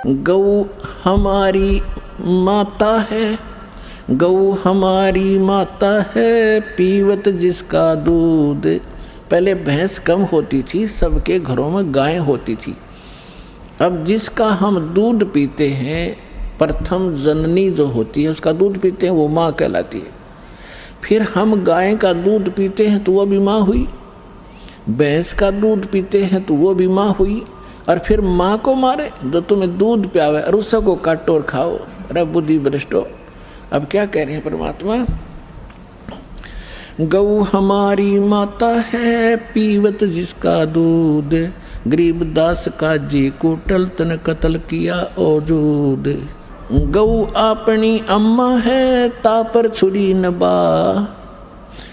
गौ हमारी माता है, गौ हमारी माता है, पीवत जिसका दूध। पहले भैंस कम होती थी, सबके घरों में गायें होती थी। अब जिसका हम दूध पीते हैं, प्रथम जननी जो होती है उसका दूध पीते हैं, वो माँ कहलाती है। फिर हम गाय का दूध पीते हैं तो वो भी माँ हुई, भैंस का दूध पीते हैं तो वो भी माँ हुई। और फिर माँ को मारे जो तुम्हें दूध प्यावे और उसको काटो और खाओ। अरे बुद्धि भ्रष्टो। अब क्या कह रहे हैं परमात्मा, गौ हमारी माता है, पीवत जिसका दूध। गरीबदास का जी को टलतन कत्ल किया औजूद। गौ अपनी अम्मा है, तापर छुरी नबा।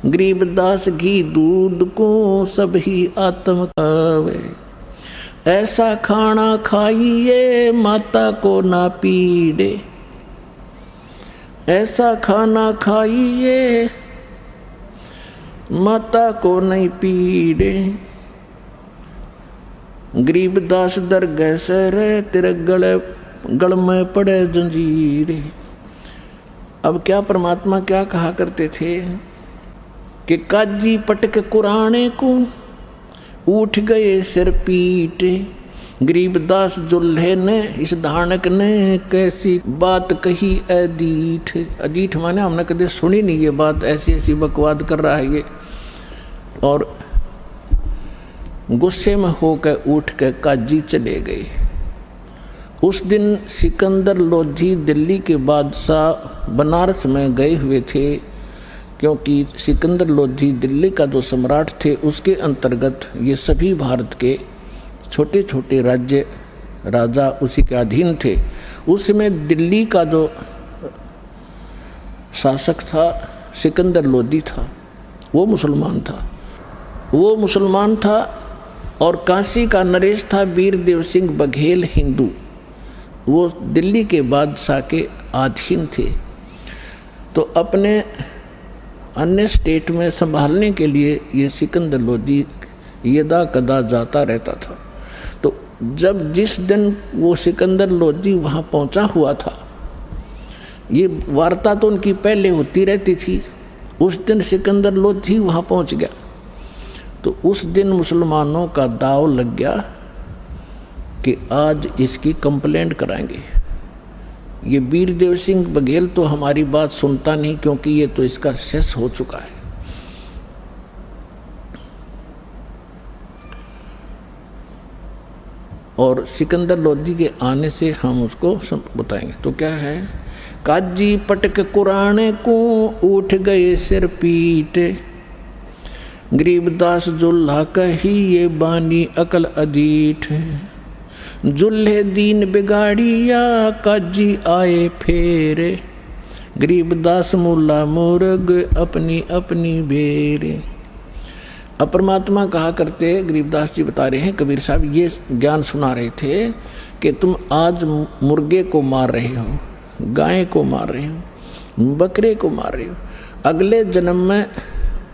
गरीबदास घी दूध को सभी आत्म खावे। ऐसा खाना खाइए माता को ना पीड़े, ऐसा खाना खाइए माता को नहीं पीड़े। गरीबदास दरगाह सर तेरे गल में पड़े जंजीरे। अब क्या परमात्मा क्या कहा करते थे कि काजी पटक कुराने को उठ गए सिर पीटे। गरीबदास जुल्हे ने इस धानक ने कैसी बात कही अदीठ। अदीठ माने हमने कभी सुनी नहीं ये बात, ऐसी ऐसी बकवाद कर रहा है ये। और गुस्से में होकर उठ कर काजी चले गए। उस दिन सिकंदर लोधी दिल्ली के बादशाह बनारस में गए हुए थे, क्योंकि सिकंदर लोधी दिल्ली का जो सम्राट थे उसके अंतर्गत ये सभी भारत के छोटे छोटे राज्य राजा उसी के अधीन थे। उसमें दिल्ली का जो शासक था सिकंदर लोधी था, वो मुसलमान था। और काशी का नरेश था वीरदेव सिंह बघेल हिंदू, वो दिल्ली के बादशाह के अधीन थे। तो अपने अन्य स्टेट में संभालने के लिए ये सिकंदर लोधी यदा कदा जाता रहता था। तो जब जिस दिन वो सिकंदर लोधी वहाँ पहुँचा हुआ था, ये वार्ता तो उनकी पहले होती रहती थी, उस दिन सिकंदर लोधी वहाँ पहुँच गया। तो उस दिन मुसलमानों का दाव लग गया कि आज इसकी कंप्लेंट कराएंगे। ये वीरदेव सिंह बघेल तो हमारी बात सुनता नहीं, क्योंकि ये तो इसका शेष हो चुका है। और सिकंदर लोधी के आने से हम उसको बताएंगे। तो क्या है, काजी पटक कुराने को उठ गए सिर पीटे। गरीबदास जुल्हा कही ये बानी अकल अदीठ। जुल्हे दीन बिगाड़िया काजी आए फेरे। गरीबदास मुल्ला मुर्ग अपनी अपनी बेरे। अब परमात्मा कहा करते, गरीबदास जी बता रहे हैं, कबीर साहब ये ज्ञान सुना रहे थे कि तुम आज मुर्गे को मार रहे हो, गाय को मार रहे हो, बकरे को मार रहे हो। अगले जन्म में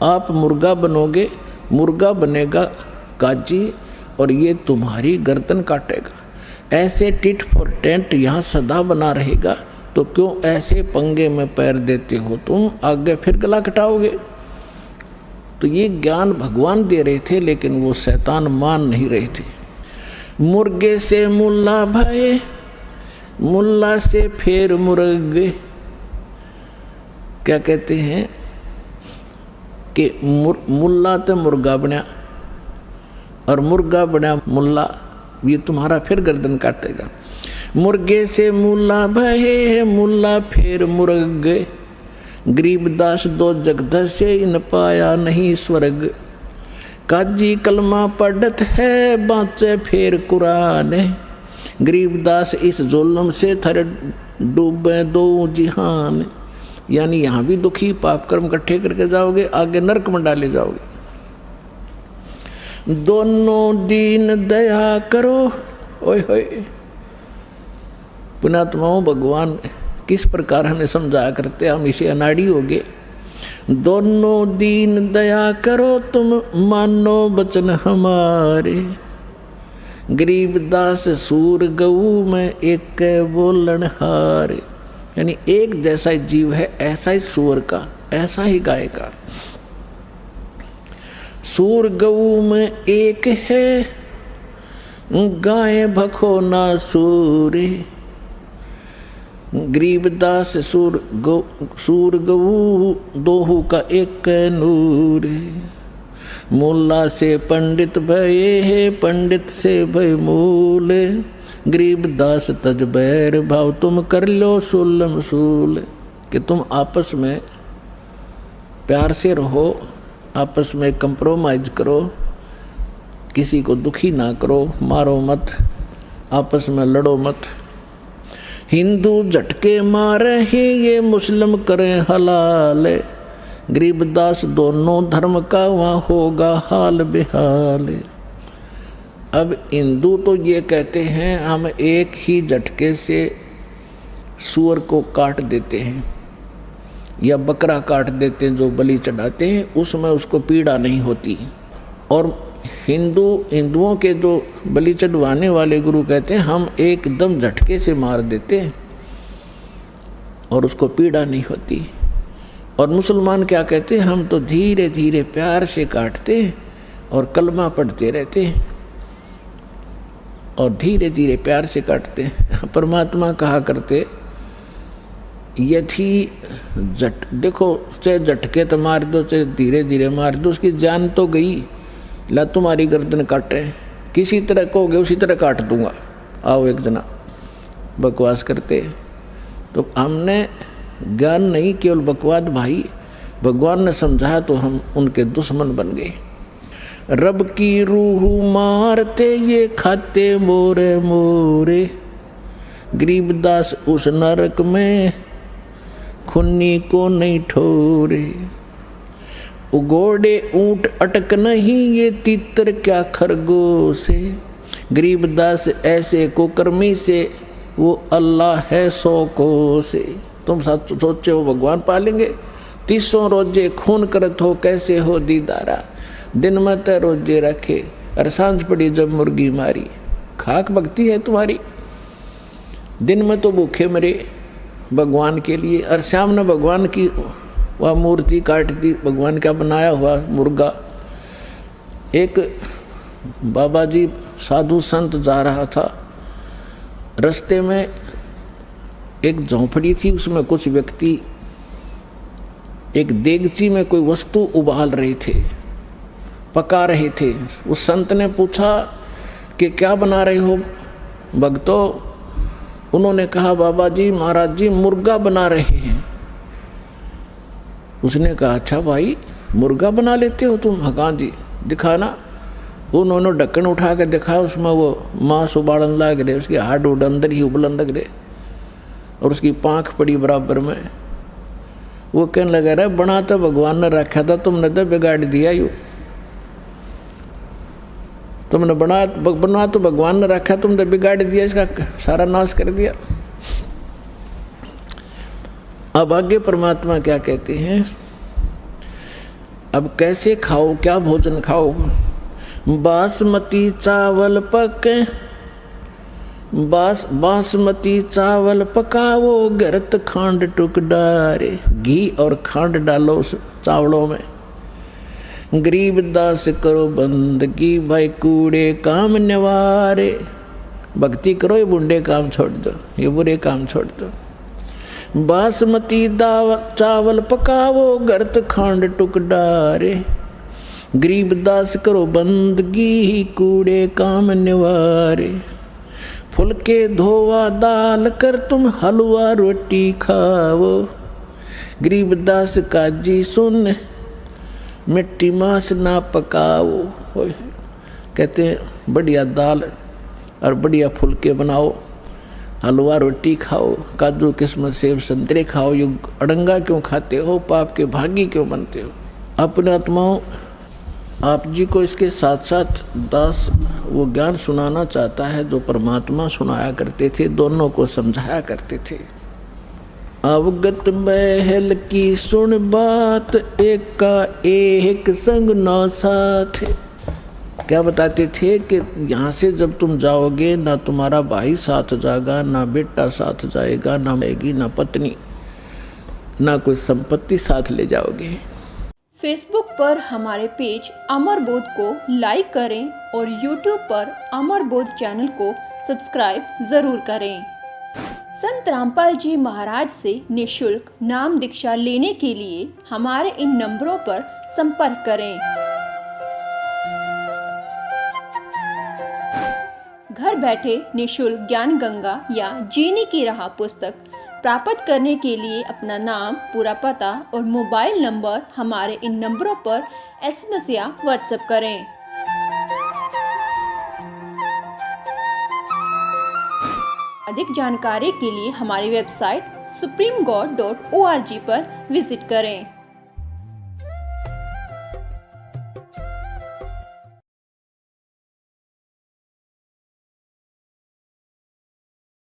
आप मुर्गा बनोगे, मुर्गा बनेगा काजी और ये तुम्हारी गर्दन काटेगा। ऐसे टिट फॉर टेंट यहाँ सदा बना रहेगा। तो क्यों ऐसे पंगे में पैर देते हो तुम, आगे फिर गला कटाओगे। तो ये ज्ञान भगवान दे रहे थे, लेकिन वो शैतान मान नहीं रहे थे। मुर्गे से मुल्ला भये, मुल्ला से फिर मुर्गे। क्या कहते हैं कि मुल्ला तो मुर्गा बना और मुर्गा बना मुल्ला, ये तुम्हारा फिर गर्दन काटेगा। मुर्गे से मुल्ला भये, मुल्ला फिर मुर्गे। गरीबदास दो जगत से इन पाया नहीं स्वर्ग। काजी कलमा पढ़त है बाँचे फिर कुरान। गरीबदास इस जुल्म से थर डूबे दो जिहान। यानी यहाँ भी दुखी पाप कर्म इकट्ठे करके जाओगे, आगे नरक में डाले जाओगे। दोनों दीन दया करो। ओए होए, पुण्यात्माओं भगवान किस प्रकार हमें समझाया करते, हम इसे अनाड़ी हो गए। दोनों दीन दया करो तुम मानो बचन हमारे। गरीबदास सूर गऊ में एक बोलन हार, यानी एक जैसा ही जीव है, ऐसा ही सूर का, ऐसा ही गाय का। सूर गऊ में एक है, गाय भखो ना सूरे। गरीबदास सूर गऊ दोहू का एक नूर। मुल्ला से पंडित भये है, पंडित से भय मूल। गरीबदास तज बैर भाव, तुम कर लो सुलम सूल। कि तुम आपस में प्यार से रहो, आपस में कंप्रोमाइज करो, किसी को दुखी ना करो, मारो मत, आपस में लड़ो मत। हिंदू झटके मारे ही ये मुस्लिम करें हलाल। गरीबदास दोनों धर्म का वहाँ होगा हाल बेहाल। अब हिंदू तो ये कहते हैं हम एक ही झटके से सूअर को काट देते हैं या बकरा काट देते हैं, जो बलि चढ़ाते हैं उसमें उसको पीड़ा नहीं होती। और हिंदुओं के जो बलि चढ़वाने वाले गुरु कहते हैं हम एकदम झटके से मार देते हैं और उसको पीड़ा नहीं होती। और मुसलमान क्या कहते हैं, हम तो धीरे धीरे प्यार से काटते हैं और कलमा पढ़ते रहते हैं और धीरे धीरे प्यार से काटते हैं। परमात्मा कहा करते, यदि देखो चाहे झटके तो मार दो चाहे धीरे धीरे मार दो, उसकी जान तो गई। ला तुम्हारी गर्दन काटे, किसी तरह कहोगे उसी तरह काट दूंगा, आओ एक जना। बकवास करते। तो हमने ज्ञान नहीं, केवल बकवास भाई। भगवान ने समझाया तो हम उनके दुश्मन बन गए। रब की रूह मारते ये खाते मोरे मोरे। गरीबदास उस नरक में खुन्नी को नहीं ठोरे। उगोड़े ऊंट अटक नहीं ये तीतर क्या खरगोश से। गरीबदास ऐसे कुकर्मी से वो अल्लाह है 100 को से। तुम सब सोचे हो भगवान पालेंगे, 300 रोजे खून करत हो कैसे हो दीदारा। दिन में तो रोजे रखे और सांझ पड़ी जब मुर्गी मारी। खाक भक्ति है तुम्हारी। दिन में तो भूखे मरे भगवान के लिए और शाम ने भगवान की वह मूर्ति काट दी, भगवान का बनाया हुआ मुर्गा। एक बाबा जी साधु संत जा रहा था, रास्ते में एक झोंपड़ी थी, उसमें कुछ व्यक्ति एक देगची में कोई वस्तु उबाल रहे थे, पका रहे थे। उस संत ने पूछा कि क्या बना रहे हो भक्तों? उन्होंने कहा बाबा जी महाराज जी मुर्गा बना रहे हैं। उसने कहा अच्छा भाई मुर्गा बना लेते हो तुम? हाँ जी दिखाना। उन्होंने ढक्कन उठा के दिखाया, उसमें वो मांस उबालन लग रहे, उसके हाड उड अंदर ही उबलन लग रहे और उसकी पाँख पड़ी बराबर में। वो कहने लगा रहा बना तो भगवान ने रखा था, तुमने तो बिगाड़ दिया। यू तुमने बना तो भगवान ने रखा, तुमने बिगाड़ दिया, इसका सारा नाश कर दिया। अब आगे परमात्मा क्या कहते हैं, अब कैसे खाओ, क्या भोजन खाओ? बासमती चावल पके, बासमती चावल पकाओ, गरत खांड टुक डारे। घी और खांड डालो उस चावलों में। गरीबदास करो बंदगी, भाई कूड़े काम निवारे। भक्ति करो, ये बुंडे काम छोड़ दो, ये बुरे काम छोड़ दो। बासमती चावल पकाओ, गरत खांड टुक डारे। गरीबदास करो बंदगी, कूड़े काम निवारे। फुलके धोवा दाल कर तुम हलवा रोटी खाओ। गरीबदास काजी सुन मिट्टी मांस ना पकाओ। कहते हैं बढ़िया दाल और बढ़िया फुलके बनाओ, हलवा रोटी खाओ, काजू किस्मत सेब संतरे खाओ। ये अड़ंगा क्यों खाते हो? पाप के भागी क्यों बनते हो? अपने आत्माओं, आप जी को इसके साथ साथ दास वो ज्ञान सुनाना चाहता है जो परमात्मा सुनाया करते थे, दोनों को समझाया करते थे। अवगत महल की सुन बात, एक का एक संग नौ साथ। क्या बताते थे कि यहाँ से जब तुम जाओगे ना तुम्हारा भाई साथ जाएगा, ना बेटा साथ जाएगा, ना जाएगी, ना पत्नी, ना कोई संपत्ति साथ ले जाओगे। फेसबुक पर हमारे पेज अमर बोध को लाइक करें और यूट्यूब पर अमर बोध चैनल को सब्सक्राइब जरूर करें। संत रामपाल जी महाराज से निःशुल्क नाम दीक्षा लेने के लिए हमारे इन नंबरों पर संपर्क करें। घर बैठे निःशुल्क ज्ञान गंगा या जीने की राह पुस्तक प्राप्त करने के लिए अपना नाम, पूरा पता और मोबाइल नंबर हमारे इन नंबरों पर SMS या WhatsApp करें। अधिक जानकारी के लिए हमारी वेबसाइट supremegod.org पर विजिट करें।